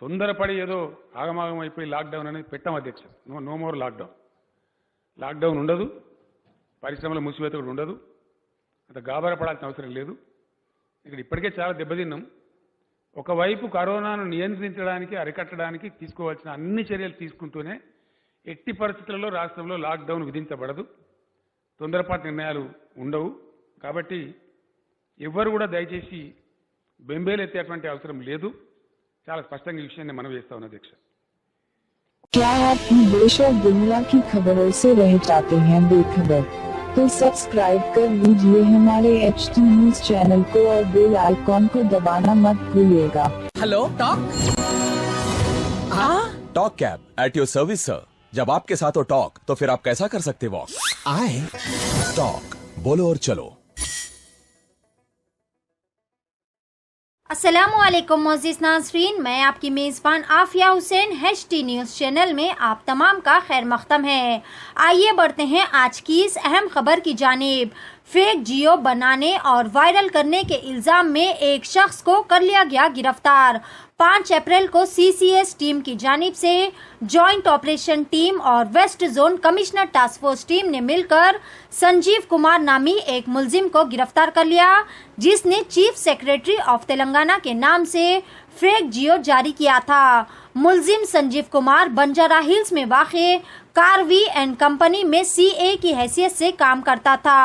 తొందరపడి ఏదో ఆగమాగం అయిపోయి లాక్డౌన్ అనేది పెట్టాం అధ్యక్ష. నో మోర్ లాక్డౌన్ ఉండదు, పరిశ్రమల మూసివేత కూడా ఉండదు, అంత గాబరా పడాల్సిన అవసరం లేదు. ఇక్కడ ఇప్పటికే చాలా దెబ్బతిన్నాం. ఒకవైపు కరోనాను నియంత్రించడానికి అరికట్టడానికి తీసుకోవాల్సిన అన్ని చర్యలు తీసుకుంటూనే ఎట్టి పరిస్థితుల్లో రాష్ట్రంలో లాక్డౌన్ విధించబడదు, తొందరపాటు నిర్ణయాలు ఉండవు. కాబట్టి ఎవ్వరు కూడా దయచేసి బెంబేలెత్తేటువంటి అవసరం లేదు. చాలా స్పష్టంగా ఈ విషయాన్ని మనం చేస్తా ఉన్నాం అధ్యక్ష. क्या आप भी देश और दुनिया की खबरों से रह जाते हैं बेखबर? तो सब्सक्राइब कर लीजिए हमारे HT न्यूज चैनल को और बेल आइकॉन को दबाना मत भूलिएगा। Hello talk talk cab at your service sir. जब आपके साथ हो टॉक तो फिर आप कैसा कर सकते वॉक। आए टॉक बोलो और चलो। अस्सलामुअलैकुम मोअज़्ज़िज़ नाज़रीन, मैं आपकी मेज़बान Afiya Hussain HT news channel में आप तमाम का खैर मख्तम है। आइए बढ़ते हैं आज की इस अहम खबर की जानिब। फेक जियो बनाने और वायरल करने के इल्ज़ाम में एक शख्स को कर लिया गया गिरफ्तार। 5 अप्रैल को CCS टीम की जानिब से जॉइंट ऑपरेशन टीम और west zone commissioner task force team ने मिलकर संजीव कुमार नामी एक मुलजिम को गिरफ्तार कर लिया, जिसने चीफ सेक्रेटरी ऑफ तेलंगाना के नाम से फेक जियो जारी किया था। मुलजिम संजीव कुमार बंजारा हिल्स में वाक़े कारवी एंड कंपनी में CA की हैसियत से काम करता था।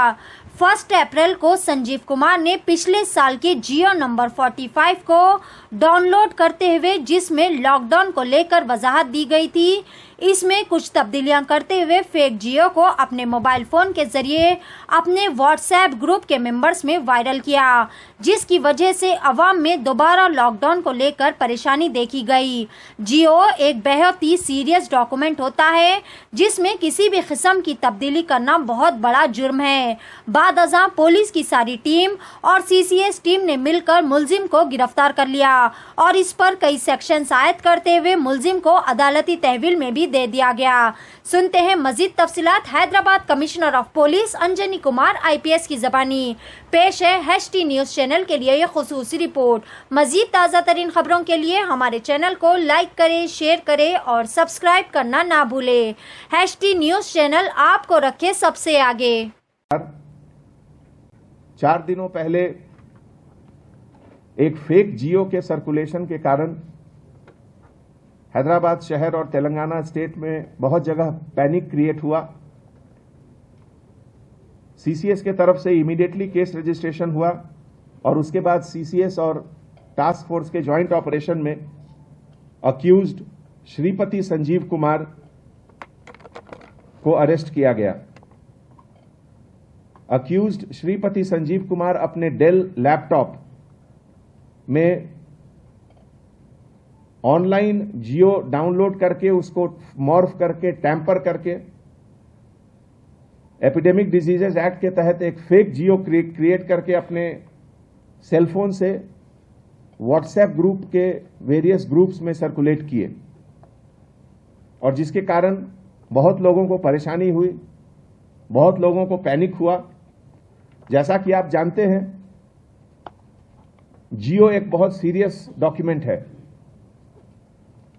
1 अप्रैल को संजीव कुमार ने पिछले साल के जियो नंबर 45 को डाउनलोड करते हुए, जिसमें लॉकडाउन को लेकर वजाहत दी गई थी, इसमें कुछ तब्दीलियां करते हुए फेक जियो को अपने मोबाइल फोन के जरिए अपने व्हाट्सएप ग्रुप के मेंबर्स में वायरल किया, जिसकी वजह से अवाम में दोबारा लॉकडाउन को लेकर परेशानी देखी गई। जियो एक बेहद ही सीरियस डॉक्यूमेंट होता है, जिसमें किसी भी किस्म की तब्दीली करना बहुत बड़ा जुर्म है। बाद अज़ां पुलिस की सारी टीम और CCS टीम ने मिलकर मुलजिम को गिरफ्तार कर लिया और इस पर कई सेक्शन आयद करते हुए मुलजिम को अदालती तहवील में भी दे दिया गया। सुनते हैं मजीद तफसीलात Hyderabad commissioner of police Anjani Kumar IPS की जबानी। पेश है HT न्यूज चैनल के लिए ये खुसूसी रिपोर्ट। मजीद ताज़ा तरीन खबरों के लिए हमारे चैनल को लाइक करें, शेयर करें और सब्सक्राइब करना ना भूलें। HT न्यूज चैनल आपको रखे सबसे आगे। 4 दिनों पहले एक फेक जियो के सर्कुलेशन के कारण हैदराबाद शहर और तेलंगाना स्टेट में बहुत जगह पैनिक क्रिएट हुआ। CCS के तरफ से इमीडिएटली केस रजिस्ट्रेशन हुआ और उसके बाद CCS और टास्क फोर्स के जॉइंट ऑपरेशन में अक्यूज्ड श्रीपति संजीव कुमार को अरेस्ट किया गया। अक्यूज्ड श्रीपति संजीव कुमार अपने डेल लैपटॉप में ऑनलाइन जियो डाउनलोड करके उसको मॉर्फ करके टैंपर करके एपिडेमिक डिजीजेज एक्ट के तहत एक फेक जियो क्रिएट करके अपने सेलफोन से व्हाट्सएप ग्रुप के वेरियस ग्रुप्स में सर्कुलेट किए और जिसके कारण बहुत लोगों को परेशानी हुई, बहुत लोगों को पैनिक हुआ। जैसा कि आप जानते हैं, जियो एक बहुत सीरियस डॉक्यूमेंट है।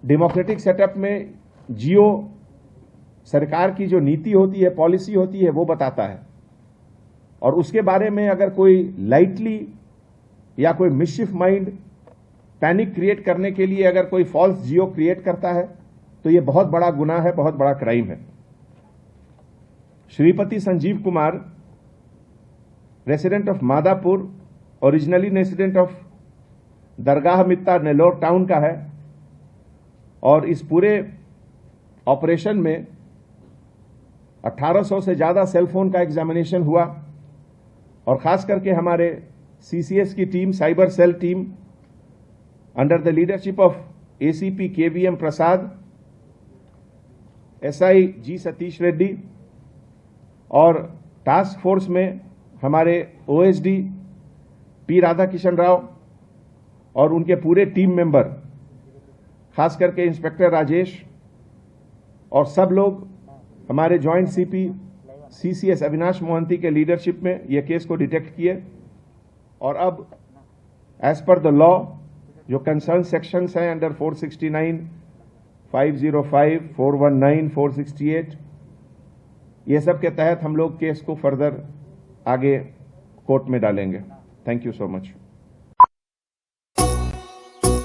डेमोक्रेटिक सेटअप में जियो सरकार की जो नीति होती है, पॉलिसी होती है, वो बताता है और उसके बारे में अगर कोई लाइटली या कोई मिसचिफ माइंड पैनिक क्रिएट करने के लिए अगर कोई फॉल्स जियो क्रिएट करता है तो ये बहुत बड़ा गुनाह है, बहुत बड़ा क्राइम है। Sripati Sanjeev Kumar resident of Madhapur, originally resident of Dargah Mitta Nellore town का है और इस पूरे ऑपरेशन में 1800 से ज्यादा सेलफोन का एग्जामिनेशन हुआ और खास करके हमारे CCS की team, cyber cell team under the leadership of ACP KVM Prasad, SI G Satish Reddy और टास्क फोर्स में हमारे OSD P राधाकिशन राव और उनके पूरे टीम मेंबर, खास करके इंस्पेक्टर राजेश और सब लोग हमारे joint CP CCS Avinash Mohanty के लीडरशिप में यह केस को डिटेक्ट किए और अब एज पर द लॉ जो कंसर्न सेक्शंस हैं अंडर 469, 505, 419, 468, ये सब के तहत हम लोग केस को फर्दर आगे कोर्ट में डालेंगे। Thank you so much.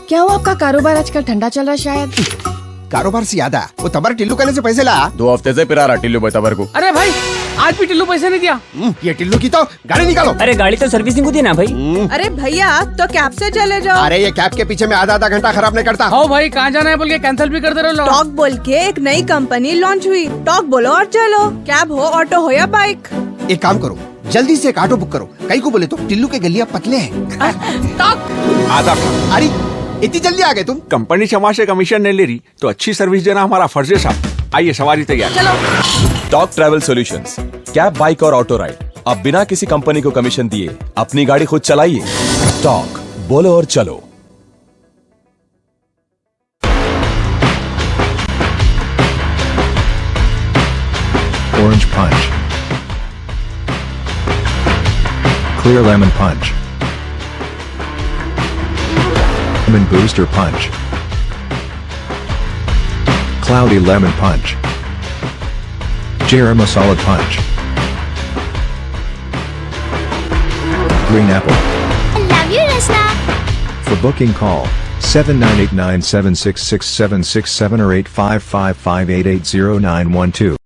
क्या हुआ, आपका कारोबार आजकल ठंडा चल रहा है शायद? कारोबार से याद आया, वो तबर टिल्लू कहने से पैसे ला। 2 हफ्ते से पिरा रहा टिल्लू तबर को। अरे भाई, आज भी टिल्लू पैसे नहीं दिया। ये टिल्लू की तो गाड़ी निकालो। अरे गाड़ी तो सर्विसिंग होती है ना भाई। अरे भैया, तो कैब से चले जाओ। अरे ये कैब के पीछे में आधा घंटा खराब नहीं करता। हाँ भाई, कहाँ जाना है बोल के कैंसिल भी करते रहो। टॉक बोल के एक नई कंपनी लॉन्च हुई। टॉक बोलो और चलो, कैब हो, ऑटो हो या बाइक। एक काम करो, जल्दी से एक ऑटो बुक करो। कहीं को बोले तो टिल्लू के गलियां पतले हैं। आदाब। अरे इतनी जल्दी आ गए तुम? कंपनी क्षमा से कमीशन नहीं ले रही तो अच्छी सर्विस देना हमारा फर्ज है साहब। आइए, सवारी तैयार। Talk travel solutions, cab, bike और ऑटो राइड। अब बिना किसी कंपनी को कमीशन दिए अपनी गाड़ी खुद चलाइए। टॉक, बोलो और चलो। Orange Punch, Clear Lemon Punch, Lemon Booster Punch, Cloudy Lemon Punch, Jerem Solid Punch, Green Apple. Love you, Rasna. For booking call 7989766767 or 8555880912.